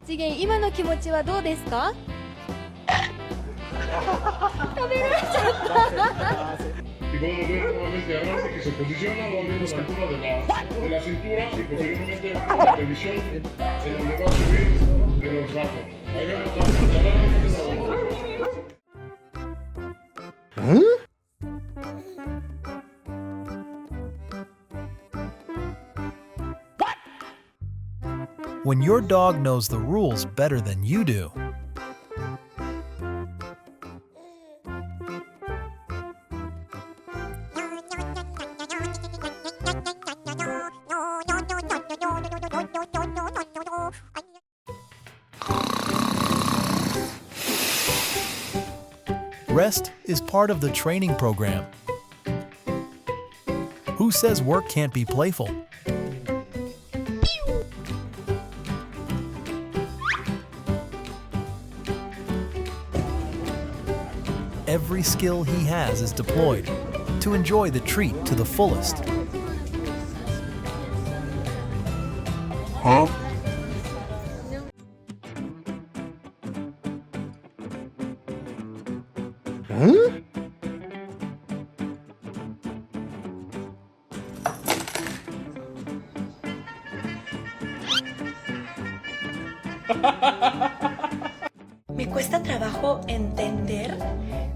次元、今の気持ちはどうですか？食べられちゃった。Y bueno, nuevamente adelante que se posiciona, va viendo la altura de la cintura y posteriormente la revisión en donde va a subir de los brazos. Ahí vemos When your dog knows the rules better than you do, rest is part of the training program. Who says work can't be playful? Every skill he has is deployed to enjoy the treat to the fullest. Huh? Me cuesta trabajo entender.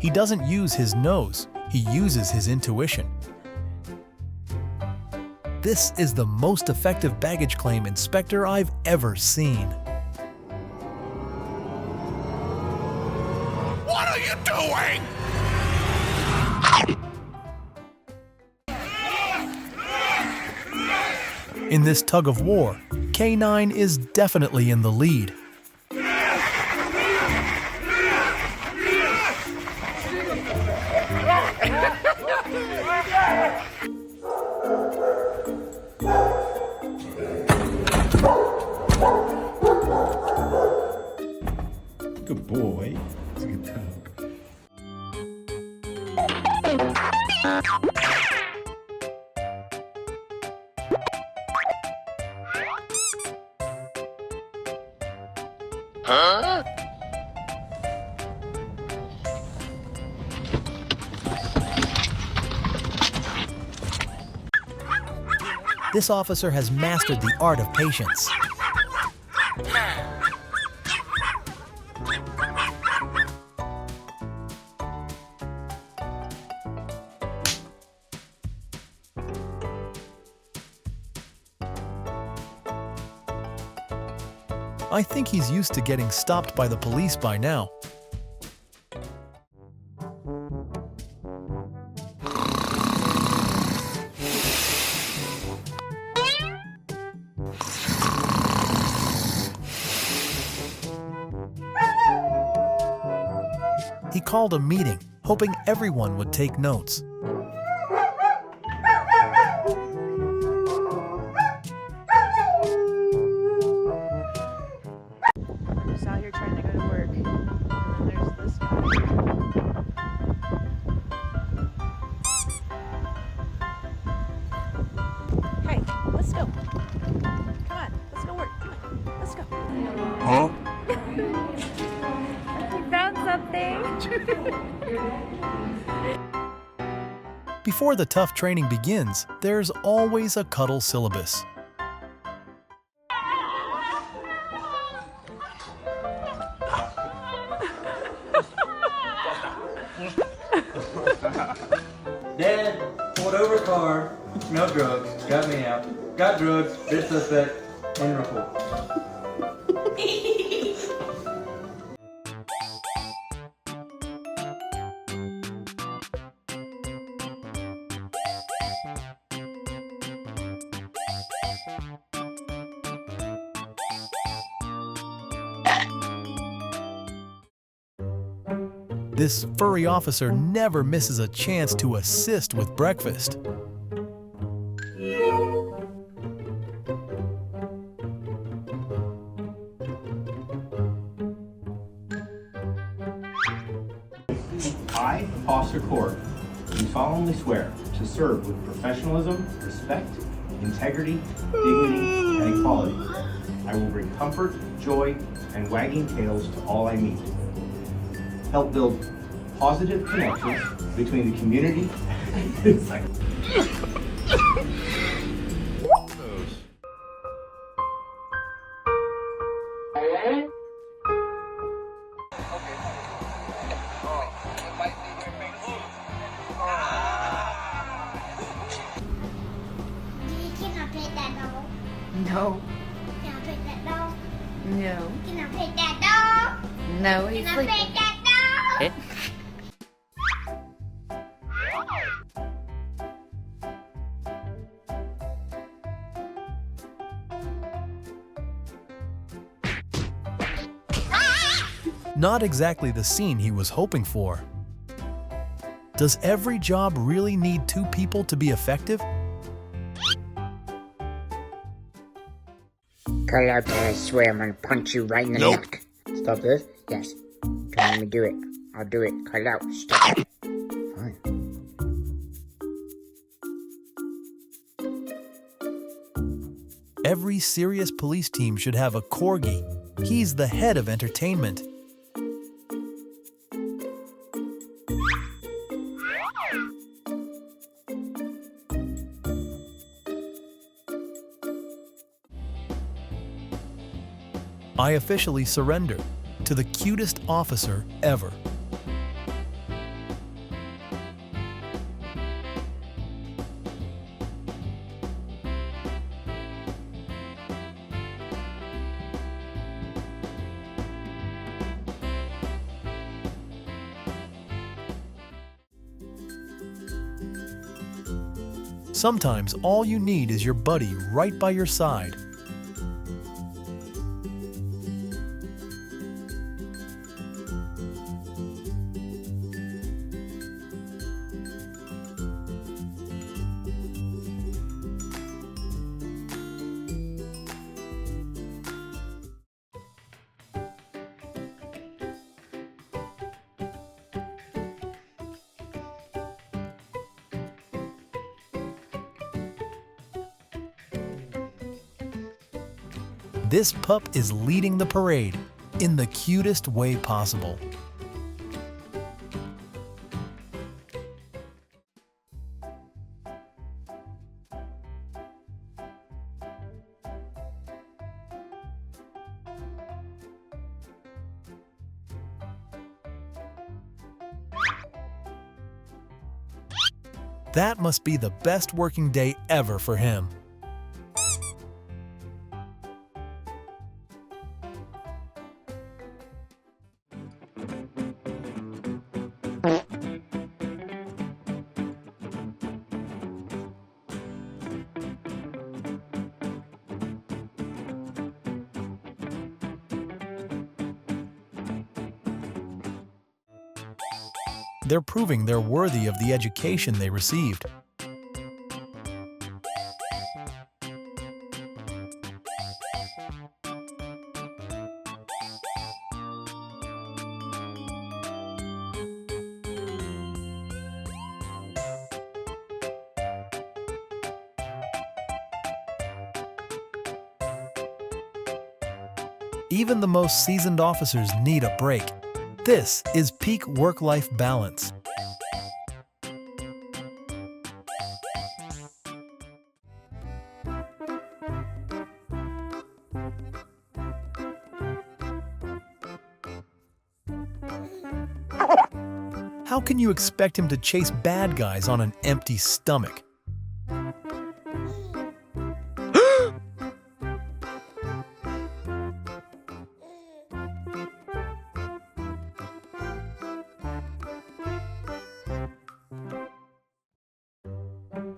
He doesn't use his nose, he uses his intuition. This is the most effective baggage claim inspector I've ever seen. What are you doing? In this tug of war, K9 is definitely in the lead. Good boy. That's a good dog. Huh? This officer has mastered the art of patience. I think he's used to getting stopped by the police by now. He called a meeting, hoping everyone would take notes. Just out here trying to go to work. And then there's this guy. Hey, let's go. Come on, let's go work. Come on, let's go. Huh? We found something. Before the tough training begins, there's always a Cuddle syllabus. Dad, pulled over a car, no drugs, got me out. Got drugs, bitch suspect, and report. This furry officer never misses a chance to assist with breakfast. I, Officer Court, do solemnly swear to serve with professionalism, respect, integrity, dignity, and equality. I will bring comfort, joy, and wagging tails to all I meet. Help build positive connections between the community. Can I pet that dog? No. Can I pet that dog? No. Can I pet that dog? No, he's Can I sleeping. pet that dog? Not exactly the scene he was hoping for. Does every job really need two people to be effective? Cut out there, I swear I'm gonna punch you right in the neck. Stop this? Yes. Don't let me do it. I'll do it. Cut it out. Stop. Fine. Every serious police team should have a corgi. He's the head of entertainment. I officially surrender to the cutest officer ever. Sometimes all you need is your buddy right by your side. This pup is leading the parade in the cutest way possible. That must be the best working day ever for him. They're proving they're worthy of the education they received. Even the most seasoned officers need a break. This is peak work-life balance. How can you expect him to chase bad guys on an empty stomach?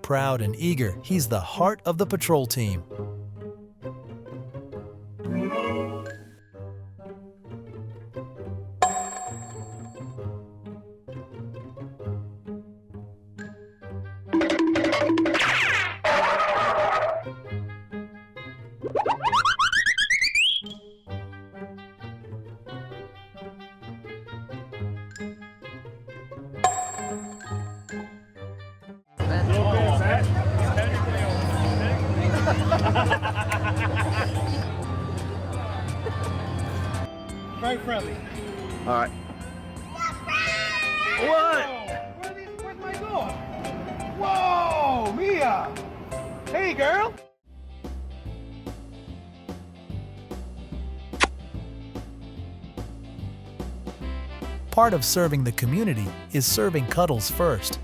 Proud and eager, he's the heart of the patrol team. very friendly. All right. What? Where's my dog? Whoa, Mia! Hey, girl! Part of serving the community is serving Cuddles first.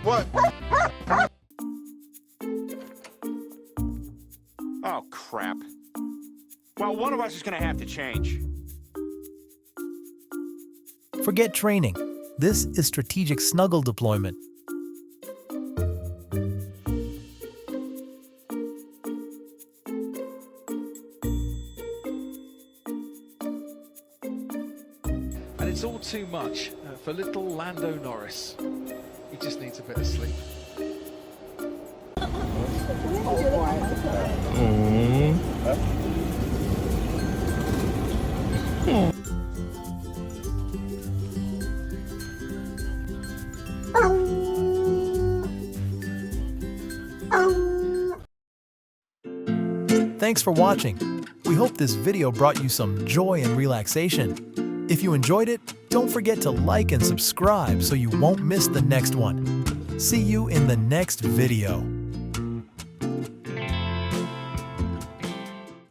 What? Oh, crap. Well, one of us is gonna have to change. Forget training. This is strategic snuggle deployment. And it's all too much for little Lando Norris. He just needs a bit of sleep. Thanks for watching. We hope this video brought you some joy and relaxation. If you enjoyed it, don't forget to like and subscribe so you won't miss the next one. See you in the next video.